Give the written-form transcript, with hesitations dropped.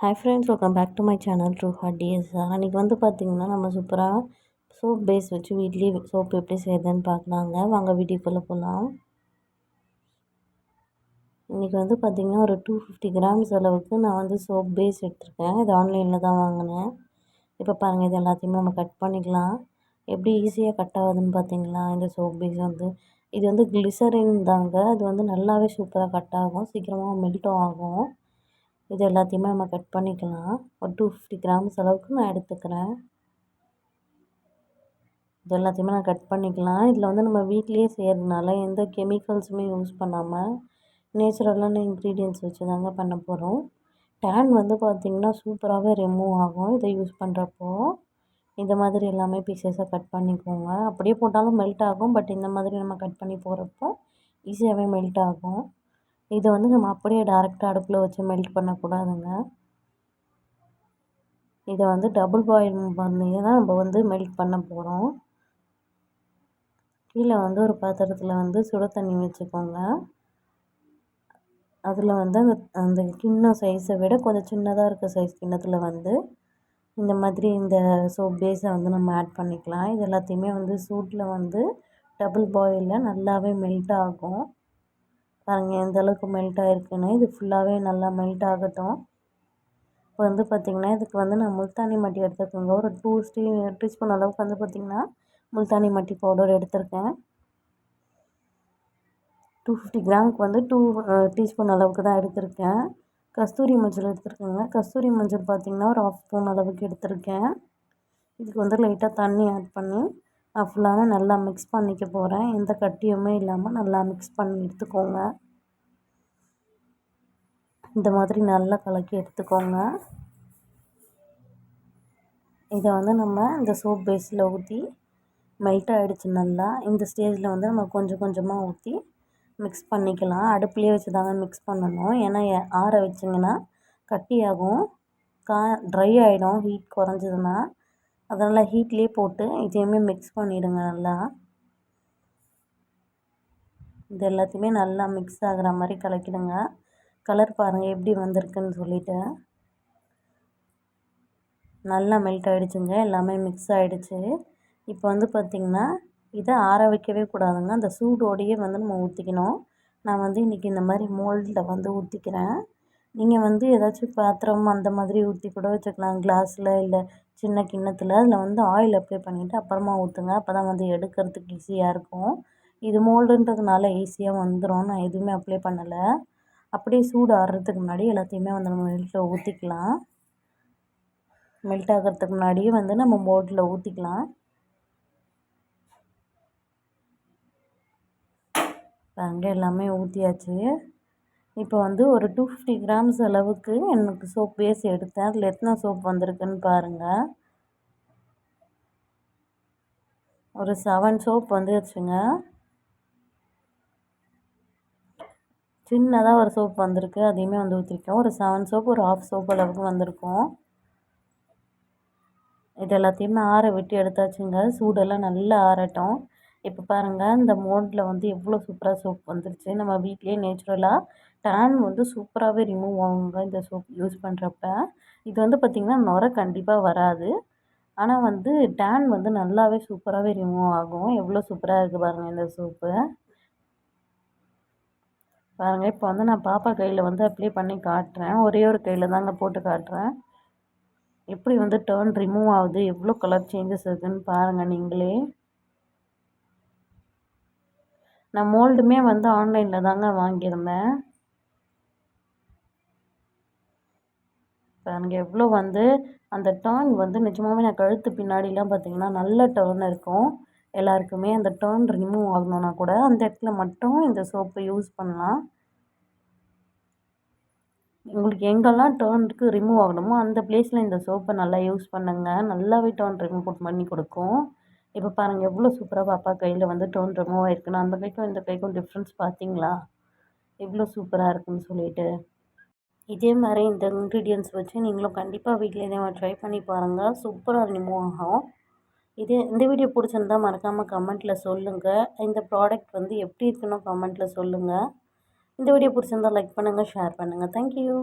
Hi friends, welcome back to my channel true heart TSR. அன்றைக்கி வந்து பார்த்திங்கன்னா நம்ம சூப்பராக சோப் பேஸ் வச்சு வீட்லேயே சோப் எப்படி செய்யுதுன்னு பார்க்கலாங்க. வாங்க வீடியோக்குள்ளே போகலாம். இன்றைக்கி வந்து பார்த்திங்கன்னா ஒரு 250 கிராம்ஸ் அளவுக்கு நான் வந்து சோப் பேஸ் எடுத்திருக்கேன். இது ஆன்லைனில் தான் வாங்கினேன். இப்போ பாருங்கள், இது எல்லாத்தையுமே நம்ம கட் பண்ணிக்கலாம். எப்படி ஈஸியாக கட் ஆகுதுன்னு பார்த்தீங்களா? இந்த சோப் பேஸ் வந்து இது வந்து கிளிசரின் தாங்க. அது வந்து நல்லாவே சூப்பராக கட் ஆகும், சீக்கிரமாக மெல்ட்டும் ஆகும். இது எல்லாத்தையுமே நம்ம கட் பண்ணிக்கலாம். ஒரு 250 கிராம்ஸ் அளவுக்கு நான் எடுத்துக்கிறேன். இது எல்லாத்தையுமே நான் கட் பண்ணிக்கலாம். இதில் வந்து நம்ம வீட்லேயே செய்கிறதுனால எந்த கெமிக்கல்ஸுமே யூஸ் பண்ணாமல் நேச்சுரலான இன்க்ரீடியன்ட்ஸ் வச்சு தாங்க பண்ண போகிறோம். டேன் வந்து பார்த்திங்கன்னா சூப்பராகவே ரிமூவ் ஆகும் இதை யூஸ் பண்ணுறப்போ. இந்த மாதிரி எல்லாமே பீசஸாக கட் பண்ணிக்கோங்க. அப்படியே போட்டாலும் மெல்ட் ஆகும், பட் இந்த மாதிரி நம்ம கட் பண்ணி போகிறப்போ ஈஸியாகவே மெல்ட் ஆகும். இதை வந்து நம்ம அப்படியே டேரெக்டாக அடுப்பில் வச்சு மெல்ட் பண்ணக்கூடாதுங்க. இதை வந்து டபுள் பாயில் பண்ணி தான் நம்ம வந்து மெல்ட் பண்ண போகிறோம். கீழே வந்து ஒரு பாத்திரத்தில் வந்து சுட தண்ணி வச்சுக்கோங்க. அதில் வந்து அந்த கிண்ணம் சைஸை விட கொஞ்சம் சின்னதாக இருக்க சைஸ் கிண்ணத்தில் வந்து இந்த மாதிரி இந்த சோப் பேஸை வந்து நம்ம ஆட் பண்ணிக்கலாம். இது எல்லாத்தையுமே வந்து சூட்டில் வந்து டபுள் பாயிலில் நல்லாவே மெல்ட் ஆகும். பாருங்கள் எந்த அளவுக்கு மெல்ட் ஆகிருக்குன்னு. இது ஃபுல்லாகவே நல்லா மெல்ட் ஆகட்டும். இப்போ வந்து பார்த்திங்கன்னா இதுக்கு வந்து நான் முல்தானி மட்டி எடுத்துக்கோங்க. ஒரு 2 டீஸ்பூன் அளவுக்கு வந்து பார்த்திங்கன்னா முல்தானி மட்டி பவுடர் எடுத்திருக்கேன். 250 கிராமுக்கு வந்து 2 டீஸ்பூன் அளவுக்கு தான் எடுத்திருக்கேன். கஸ்தூரி மஞ்சள் எடுத்துருக்கேங்க. கஸ்தூரி மஞ்சள் பார்த்திங்கன்னா ஒரு 1/2 ஸ்பூன் அளவுக்கு எடுத்திருக்கேன். இதுக்கு வந்து லைட்டாக தண்ணி ஆட் பண்ணி நான் ஃபுல்லாகவே நல்லா மிக்ஸ் பண்ணிக்க போகிறேன். எந்த கட்டியுமே இல்லாமல் நல்லா மிக்ஸ் பண்ணி எடுத்துக்கோங்க. இந்த மாதிரி நல்லா கலக்கி எடுத்துக்கோங்க. இதை வந்து நம்ம இந்த சோப் பேஸில் ஊற்றி மெல்ட் ஆகிடுச்சு நல்லா. இந்த ஸ்டேஜில் வந்து நம்ம கொஞ்சம் கொஞ்சமாக ஊற்றி மிக்ஸ் பண்ணிக்கலாம். அடுப்புலேயே வச்சு தாங்க மிக்ஸ் பண்ணணும். ஏன்னா ஆற வச்சிங்கன்னா கட்டியாகும், ட்ரை ஆகிடும் ஹீட் குறைஞ்சதுன்னா. அதனால் ஹீட்லேயே போட்டு இதையுமே மிக்ஸ் பண்ணிவிடுங்க நல்லா. இது எல்லாத்தையுமே நல்லா மிக்ஸ் ஆகிற மாதிரி கலக்கிடுங்க. கலர் பாருங்கள் எப்படி வந்திருக்குன்னு சொல்லிவிட்டு. நல்லா மெல்ட் ஆகிடுச்சுங்க, எல்லாமே மிக்ஸ் ஆகிடுச்சு. இப்போ வந்து பார்த்திங்கன்னா இதை ஆற வைக்கவே கூடாதுங்க. அந்த சூடோடையே வந்து நம்ம ஊற்றிக்கணும். நான் வந்து இன்றைக்கி இந்த மாதிரி மோல்டில் வந்து ஊற்றிக்கிறேன். நீங்கள் வந்து ஏதாச்சும் பாத்திரம் அந்த மாதிரி ஊற்றி கூட வச்சுக்கலாம், கிளாஸில் இல்லை சின்ன கிண்ணத்தில். அதில் வந்து ஆயில் அப்ளை பண்ணிவிட்டு அப்புறமா ஊற்றுங்க. அப்போ தான் வந்து எடுக்கிறதுக்கு ஈஸியாக இருக்கும். இது மோல்டுன்றதுனால ஈஸியாக வந்துடும். நான் எதுவுமே அப்ளை பண்ணலை. அப்படியே சூடு ஆறுறதுக்கு முன்னாடி எல்லாத்தையுமே வந்து நம்ம மெல்ட்டில் ஊற்றிக்கலாம். மெல்ட் ஆகிறதுக்கு முன்னாடியே வந்து நம்ம மோல்டில் ஊற்றிக்கலாம். அங்கே எல்லாமே ஊற்றியாச்சு. இப்போ வந்து ஒரு 250 கிராம்ஸ் அளவுக்கு எனக்கு சோப் பேஸ் எடுத்தேன். அதில் எத்தனை சோப் வந்திருக்குன்னு பாருங்கள். ஒரு 7 சோப் வந்துருச்சுங்க. சின்னதாக ஒரு சோப் வந்திருக்கு, அதையுமே வந்து ஊற்றிருக்கேன். ஒரு 7 சோப், ஒரு 1/2 சோப் அளவுக்கு வந்திருக்கும். இது எல்லாத்தையுமே ஆற விட்டு எடுத்தாச்சுங்க. சூடெல்லாம் நல்லா ஆறட்டும். இப்போ பாருங்கள், இந்த மோல்டில் வந்து எவ்வளோ சூப்பராக சோப் வந்துருச்சு. நம்ம வீட்லேயே நேச்சுரலாக டேன் வந்து சூப்பராகவே ரிமூவ் ஆகுங்க இந்த சோப் யூஸ் பண்ணுறப்ப. இது வந்து பார்த்திங்கன்னா நுரை கண்டிப்பாக வராது. ஆனால் வந்து டேன் வந்து நல்லாவே சூப்பராகவே ரிமூவ் ஆகும். எவ்வளோ சூப்பராக இருக்குது பாருங்கள் இந்த சோப்பு. பாருங்கள், இப்போ வந்து நான் பாப்பா கையில் வந்து அப்ளை பண்ணி காட்டுறேன். ஒரே ஒரு கையில் தாங்க போட்டு காட்டுறேன். எப்படி வந்து டர்ன் ரிமூவ் ஆகுது, எவ்வளோ கலர் சேஞ்சஸ் இருக்குதுன்னு பாருங்கள் நீங்களே. நான் மோல்டுமே வந்து ஆன்லைனில் தாங்க வாங்கியிருந்தேன். பாருங்கள் எவ்வளோ வந்து அந்த டர்ன் வந்து நிஜமாகவே நான் கழுத்து பின்னாடிலாம் பார்த்திங்கன்னா நல்ல டர்ன் இருக்கும். எல்லாருக்குமே அந்த டர்ன் ரிமூவ் ஆகணுன்னா கூட அந்த இடத்துல மட்டும் இந்த சோப்பை யூஸ் பண்ணலாம். உங்களுக்கு எங்கெல்லாம் டர்னுக்கு ரிமூவ் ஆகணுமோ அந்த பிளேஸில் இந்த சோப்பை நல்லா யூஸ் பண்ணுங்கள். நல்லாவே டர்ன் ரிமூவ் பண்ணி கொடுக்கும். இப்போ பாருங்கள் எவ்வளோ சூப்பராக பாப்பா கையில் வந்து டர்ன் ரிமூவ் ஆகிருக்குன்னு. அந்த கைக்கும் இந்த கைக்கும் டிஃப்ரென்ஸ் பார்த்தீங்களா, எவ்வளோ சூப்பராக இருக்குன்னு சொல்லிட்டு. இதே மாதிரி இந்த இன்க்ரீடியன்ட்ஸ் வச்சு நீங்களும் கண்டிப்பாக வீட்டில் இதே மாதிரி ட்ரை பண்ணி பாருங்கள். சூப்பராக ரிமூவ் ஆகும். இந்த வீடியோ பிடிச்சிருந்தா மறக்காமல் கமெண்ட்டில் சொல்லுங்கள். இந்த ப்ராடக்ட் வந்து எப்படி இருக்குன்னு கமெண்ட்டில் சொல்லுங்கள். இந்த வீடியோ பிடிச்சிருந்தா லைக் பண்ணுங்கள், ஷேர் பண்ணுங்கள். தேங்க்யூ.